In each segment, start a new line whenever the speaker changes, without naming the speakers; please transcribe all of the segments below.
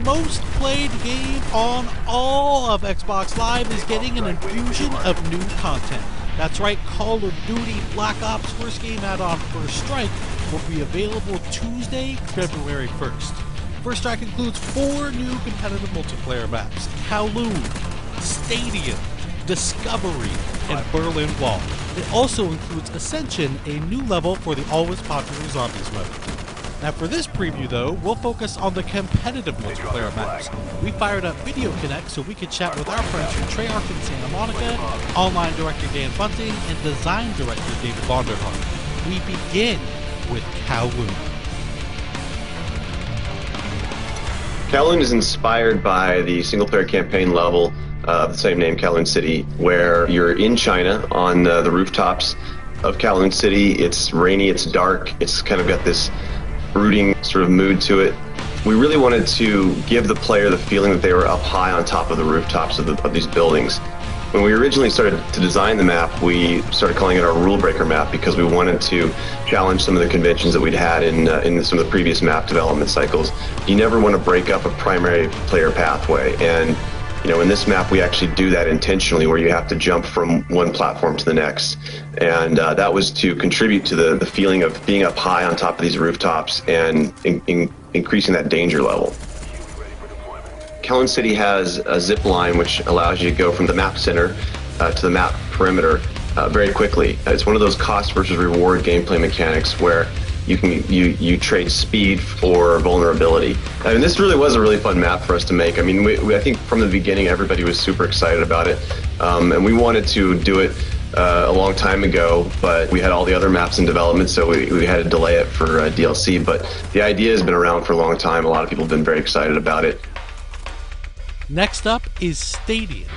most played game on all of Xbox Live is getting an infusion of new content. That's right, Call of Duty Black Ops first game add-on First Strike will be available Tuesday, February 1st. First Strike includes 4 new competitive multiplayer maps: Kowloon, Stadium, Discovery, and Berlin Wall. It also includes Ascension, a new level for the always popular Zombies mode. Now for this preview though, we'll focus on the competitive multiplayer maps. We fired up Video Connect so we could chat with our friends from Treyarch in Santa Monica, online director Dan Bunting, and design director David Vonderhaar. We begin with Kowloon.
Kowloon is inspired by the single-player campaign level of the same name, Kowloon City, where you're in China on the rooftops of Kowloon City. It's rainy, it's dark, it's kind of got this brooding sort of mood to it. We really wanted to give the player the feeling that they were up high on top of the rooftops of these buildings. When we originally started to design the map, we started calling it our rule breaker map because we wanted to challenge some of the conventions that we'd had in some of the previous map development cycles. You never want to break up a primary player pathway, and in this map we actually do that intentionally, where you have to jump from one platform to the next, and that was to contribute to the feeling of being up high on top of these rooftops and increasing that danger level. Kowloon City has a zip line which allows you to go from the map center to the map perimeter very quickly. It's one of those cost versus reward gameplay mechanics where you trade speed for vulnerability. I mean, this really was a really fun map for us to make. I mean, I think from the beginning everybody was super excited about it, and we wanted to do it a long time ago, but we had all the other maps in development, so we had to delay it for DLC. But the idea has been around for a long time. A lot of people have been very excited about it.
Next up is Stadium.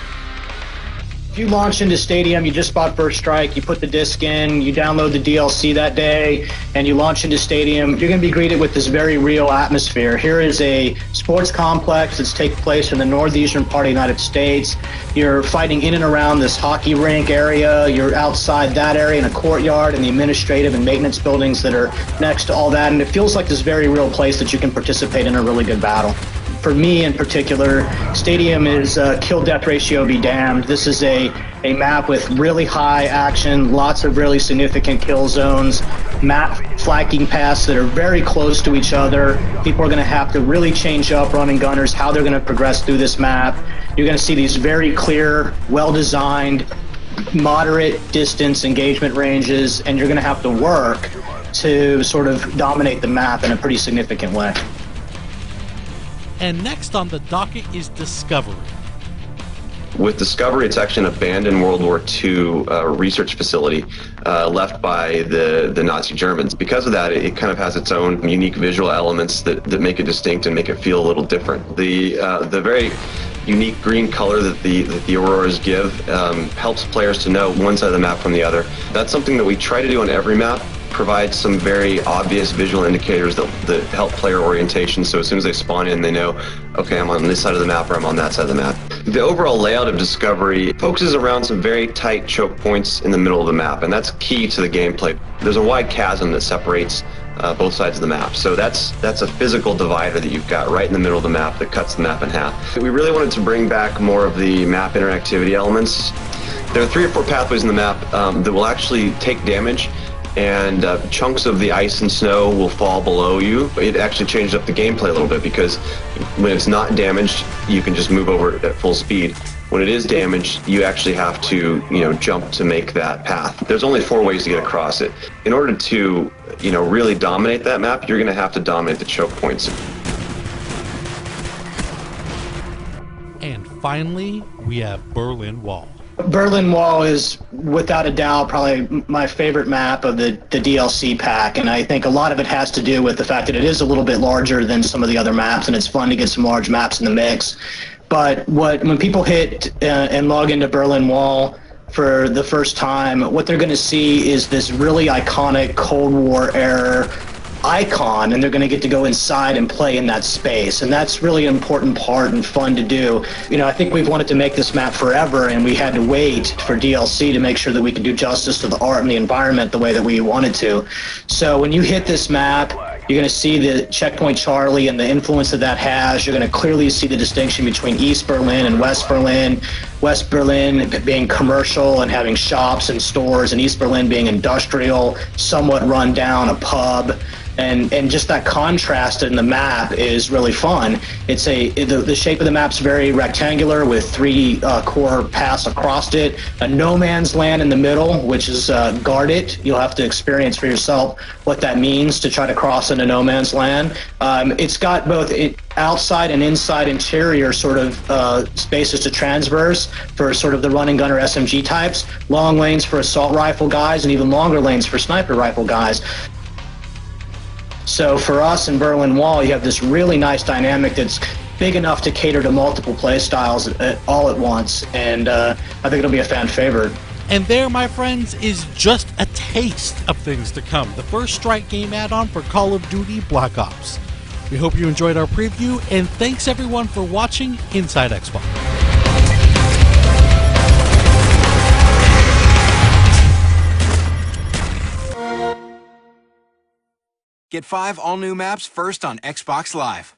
If you launch into Stadium, you just bought First Strike, you put the disc in, you download the DLC that day, and you launch into Stadium, you're going to be greeted with this very real atmosphere. Here is a sports complex that's taking place in the northeastern part of the United States. You're fighting in and around this hockey rink area. You're outside that area in a courtyard and the administrative and maintenance buildings that are next to all that, and it feels like this very real place that you can participate in a really good battle. For me in particular, Stadium is kill-death ratio be damned. This is a map with really high action, lots of really significant kill zones, map flanking paths that are very close to each other. People are going to have to really change up running gunners, how they're going to progress through this map. You're going to see these very clear, well-designed, moderate distance engagement ranges, and you're going to have to work to sort of dominate the map in a pretty significant way.
And next on the docket is Discovery.
With Discovery, it's actually an abandoned World War II research facility left by the Nazi Germans. Because of that, it kind of has its own unique visual elements that make it distinct and make it feel a little different. The very unique green color that the auroras give helps players to know one side of the map from the other. That's something that we try to do on every map. Provide some very obvious visual indicators that help player orientation, so as soon as they spawn in, they know, okay, I'm on this side of the map or I'm on that side of the map. The overall layout of Discovery focuses around some very tight choke points in the middle of the map, and that's key to the gameplay. There's a wide chasm that separates both sides of the map, so that's a physical divider that you've got right in the middle of the map that cuts the map in half. We really wanted to bring back more of the map interactivity elements. There are 3 or 4 pathways in the map that will actually take damage, and chunks of the ice and snow will fall below you. It actually changed up the gameplay a little bit, because when it's not damaged, you can just move over at full speed. When it is damaged, you actually have to, jump to make that path. There's only 4 ways to get across it. In order to, really dominate that map, you're going to have to dominate the choke points.
And finally, we have Berlin Wall.
Berlin Wall is, without a doubt, probably my favorite map of the DLC pack, and I think a lot of it has to do with the fact that it is a little bit larger than some of the other maps, and it's fun to get some large maps in the mix. But when people hit and log into Berlin Wall for the first time, what they're going to see is this really iconic Cold War era icon, and they're going to get to go inside and play in that space, and that's really an important part and fun to do. I think we've wanted to make this map forever, and we had to wait for DLC to make sure that we could do justice to the art and the environment the way that we wanted to. So when you hit this map, You're going to see the Checkpoint Charlie and the influence that that has. You're going to clearly see the distinction between East Berlin and West Berlin. West Berlin being commercial and having shops and stores, and East Berlin being industrial, somewhat run down, a pub. And just that contrast in the map is really fun. The shape of the map's very rectangular with three core paths across it, a no man's land in the middle, which is guarded. You'll have to experience for yourself what that means to try to cross into no man's land. It's got both outside and inside interior sort of spaces to transverse for sort of the running gun or SMG types, long lanes for assault rifle guys, and even longer lanes for sniper rifle guys. So for us in Berlin Wall, you have this really nice dynamic that's big enough to cater to multiple play styles all at once, and I think it'll be a fan favorite.
And there, my friends, is just a taste of things to come. The first Strike game add-on for Call of Duty Black Ops. We hope you enjoyed our preview, and thanks everyone for watching Inside Xbox.
Get 5 all-new maps first on Xbox Live.